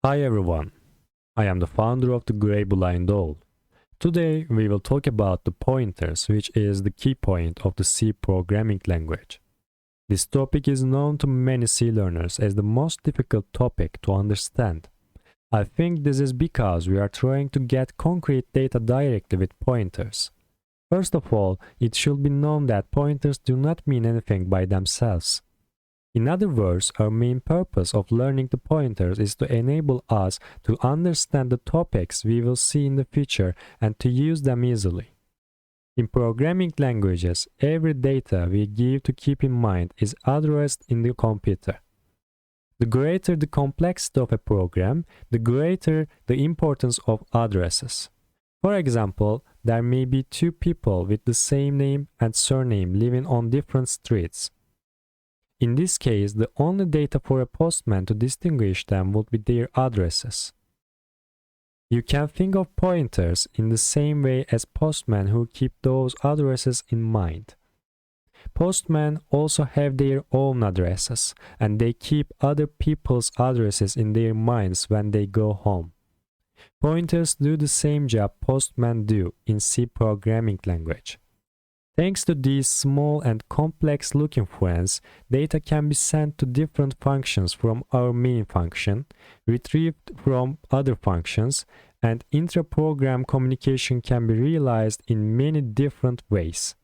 Hi everyone, I am the founder of the Grey Blind Owl. Today we will talk about the pointers, which is the key point of the C programming language. This topic is known to many C learners as the most difficult topic to understand. I think this is because we are trying to get concrete data directly with pointers. First of all, it should be known that pointers do not mean anything by themselves. In other words, our main purpose of learning the pointers is to enable us to understand the topics we will see in the future and to use them easily. In programming languages, every data we give to keep in mind is addressed in the computer. The greater the complexity of a program, the greater the importance of addresses. For example, there may be two people with the same name and surname living on different streets. In this case, the only data for a postman to distinguish them would be their addresses. You can think of pointers in the same way as postmen who keep those addresses in mind. Postmen also have their own addresses, and they keep other people's addresses in their minds when they go home. Pointers do the same job postmen do in C programming language. Thanks to these small and complex looking friends, data can be sent to different functions from our main function, retrieved from other functions, and intra-program communication can be realized in many different ways.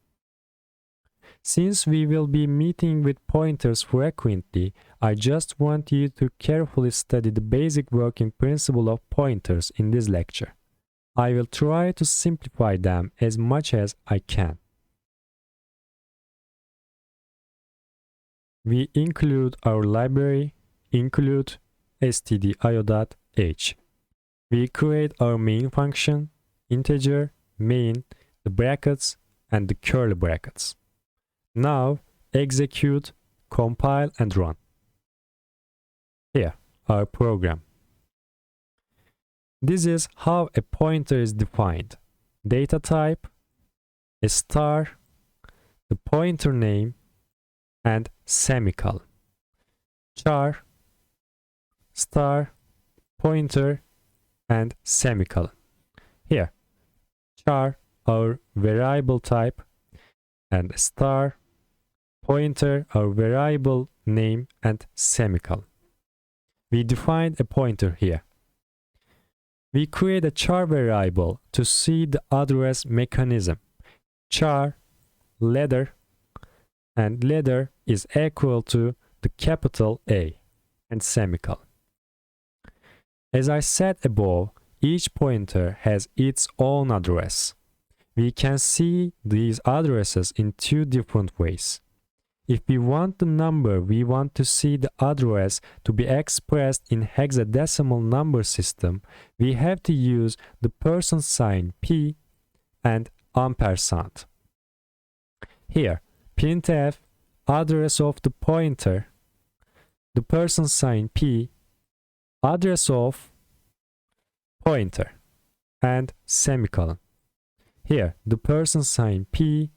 Since we will be meeting with pointers frequently, I just want you to carefully study the basic working principle of pointers in this lecture. I will try to simplify them as much as I can. We include our library, include stdio.h. We create our main function, integer, main, the brackets, and the curly brackets. Now, execute, compile, and run. Here, our program. This is how a pointer is defined. Data type, a star, the pointer name, and semicolon. Char, star, pointer, and semicolon. Here, char, our variable type, and star, pointer, our variable name, and semicolon. We defined a pointer here. We create a char variable to see the address mechanism. Char, letter, and letter is equal to the capital A and semicolon. As I said above, each pointer has its own address. We can see these addresses in two different ways. If we want the number, we want to see the address to be expressed in hexadecimal number system, we have to use the person sign P and ampersand. Here, printf, address of the pointer, the person sign P, address of pointer, and semicolon. Here, the person sign P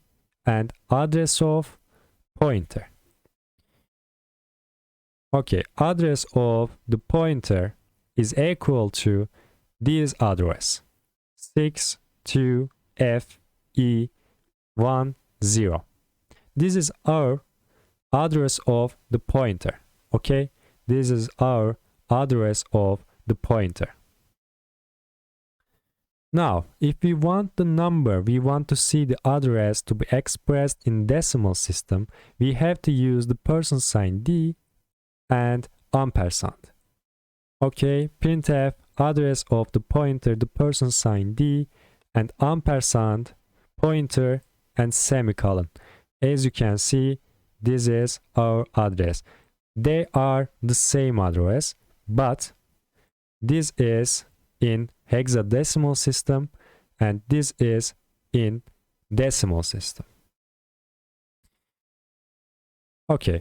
and address of pointer. Okay, address of the pointer is equal to this address 62FE10. This is our address of the pointer. Okay, this is our address of the pointer. Now, if we want the number, we want to see the address to be expressed in decimal system, we have to use the person sign D and ampersand. Okay, printf, address of the pointer, the person sign D, and ampersand, pointer, and semicolon. As you can see, this is our address. They are the same address, but this is in hexadecimal system and this is in decimal system. Okay,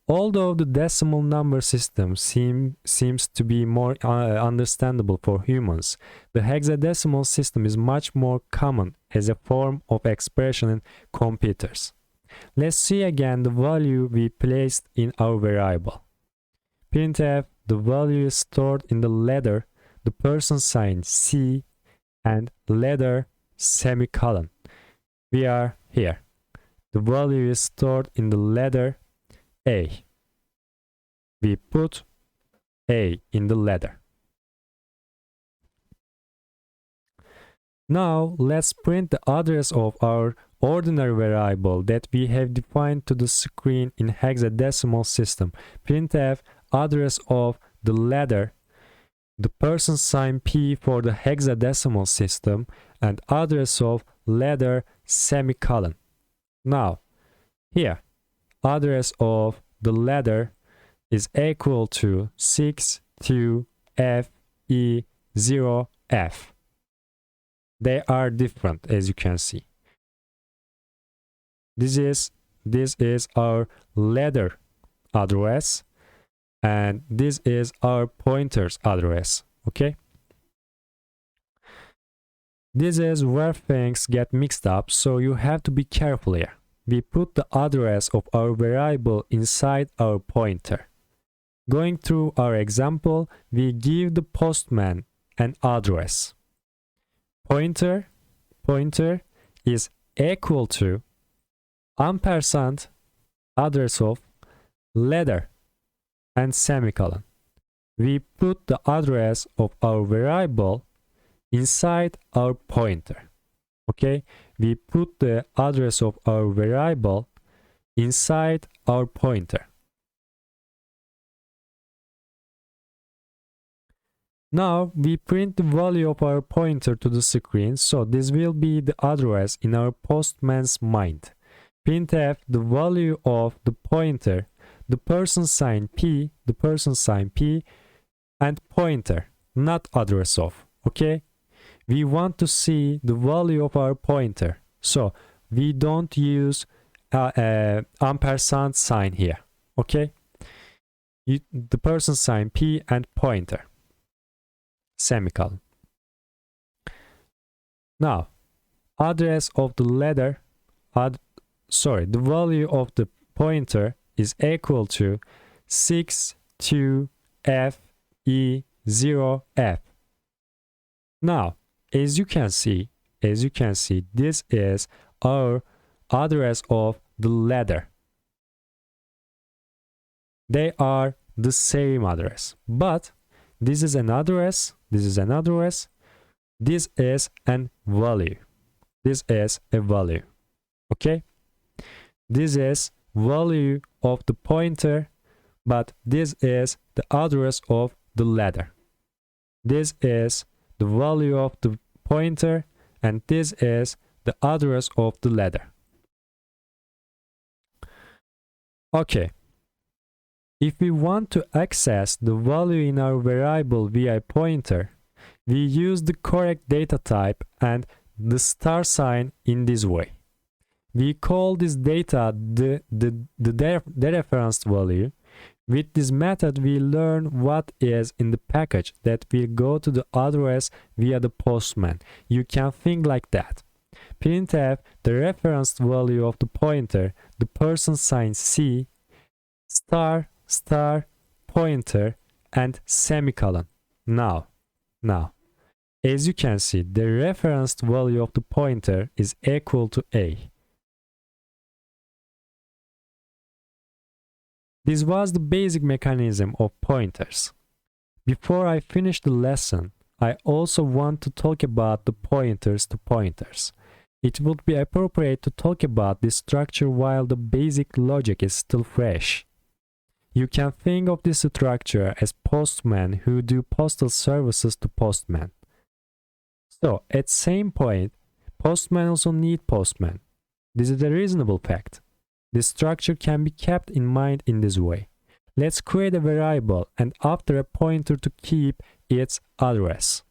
although the decimal number system seems to be more understandable for humans, the hexadecimal system is much more common as a form of expression in computers. Let's see again the value we placed in our variable. Printf the value is stored in the letter, the person sign C, and letter semicolon. We are here. The value is stored in the letter A. We put A in the letter. Now let's print the address of our ordinary variable that we have defined to the screen in hexadecimal system. Printf address of the letter, the person sign P for the hexadecimal system, and address of letter semicolon. Now here address of the letter is equal to 62FE0F. They are different, as you can see. This is our letter address, and this is our pointer's address. Okay, this is where things get mixed up, so you have to be careful here. We put the address of our variable inside our pointer. Going through our example, we give the postman an address. Pointer is equal to ampersand address of letter and semicolon. We put the address of our variable inside our pointer. Okay, we put the address of our variable inside our pointer. Now we print the value of our pointer to the screen, so this will be the address in our postman's mind. Printf the value of the pointer, the person sign P, and pointer, not address of. Okay, we want to see the value of our pointer, so we don't use ampersand sign here. Okay, the person sign P and pointer, semicolon. Now address of the letter, the value of the pointer is equal to 62FE0F. Now as you can see, this is our address of the letter. They are the same address, but this is an address, this is an address, this is an value, this is a value. Okay, this is value of the pointer, but this is the address of the letter. This is the value of the pointer, and this is the address of the letter. Okay, if we want to access the value in our variable via pointer, we use the correct data type and the star sign in this way. We call this data the dereferenced value. With this method, we learn what is in the package that will go to the address via the postman. You can think like that. Printf the referenced value of the pointer, the person sign C, star, pointer, and semicolon. Now, as you can see, the referenced value of the pointer is equal to A. This was the basic mechanism of pointers. Before I finish the lesson, I also want to talk about the pointers to pointers. It would be appropriate to talk about this structure while the basic logic is still fresh. You can think of this structure as postmen who do postal services to postmen. So, at same point, postmen also need postmen. This is a reasonable fact. This structure can be kept in mind in this way. Let's create a variable and after a pointer to keep its address.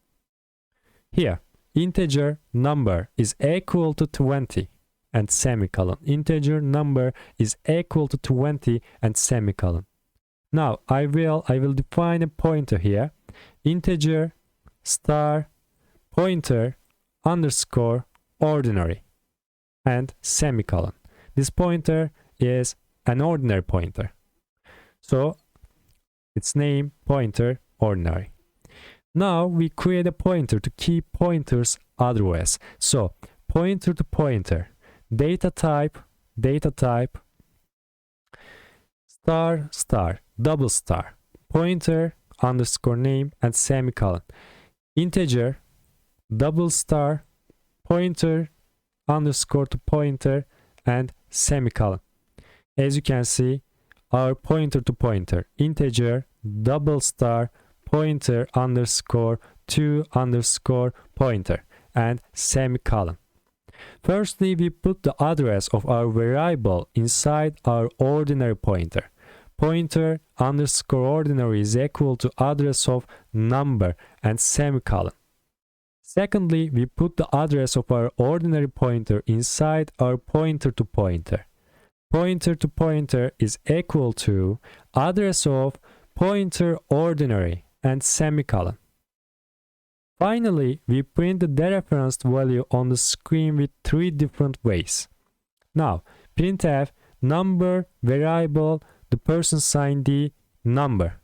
Here, integer number is equal to 20 and semicolon. Integer number is equal to 20 and semicolon. Now I will define a pointer here. Integer star pointer underscore ordinary and semicolon. This pointer is an ordinary pointer. So its name, pointer, ordinary. Now we create a pointer to key pointers address. So pointer to pointer, data type, star star, double star, pointer underscore name and semicolon, integer, double star, pointer underscore to pointer and semicolon. As you can see, our pointer to pointer, integer, double star, pointer underscore to underscore pointer and semicolon. Firstly, we put the address of our variable inside our ordinary pointer. Pointer underscore ordinary is equal to address of number and semicolon. Secondly, we put the address of our ordinary pointer inside our pointer to pointer. Pointer to pointer is equal to address of pointer ordinary and semicolon. Finally, we print the dereferenced value on the screen with 3 different ways. Now, printf number variable the person sign D number.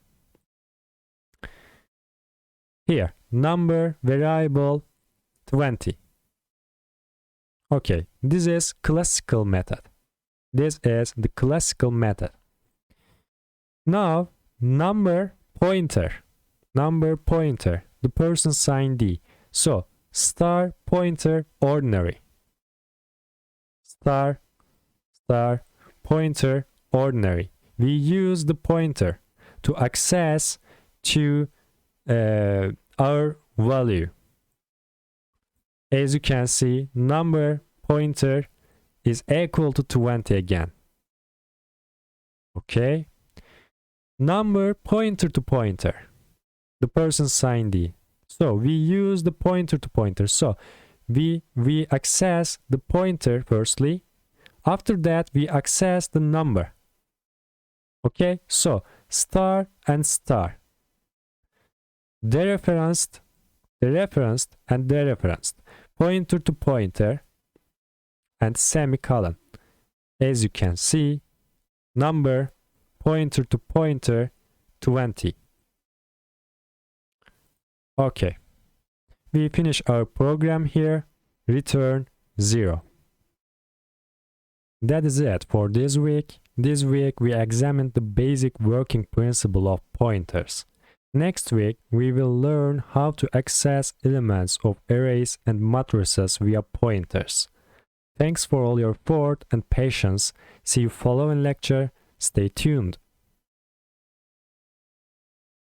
Here, number variable 20. Okay, this is classical method. This is the classical method. Now, number pointer, the person sign D. So, star pointer ordinary. Star pointer ordinary. We use the pointer to access to our value. As you can see, number pointer is equal to 20 again. Okay. Number pointer to pointer, the person sign D. So we use the pointer to pointer. So we access the pointer firstly. After that, we access the number. Okay, so star and star. Dereferenced, and dereferenced. Pointer to pointer and semicolon. As you can see, number pointer to pointer 20. Okay, we finish our program here. Return 0. That is it for this week. This week we examined the basic working principle of pointers. Next week we will learn how to access elements of arrays and matrices via pointers. Thanks for all your effort and patience. See you following lecture. Stay tuned.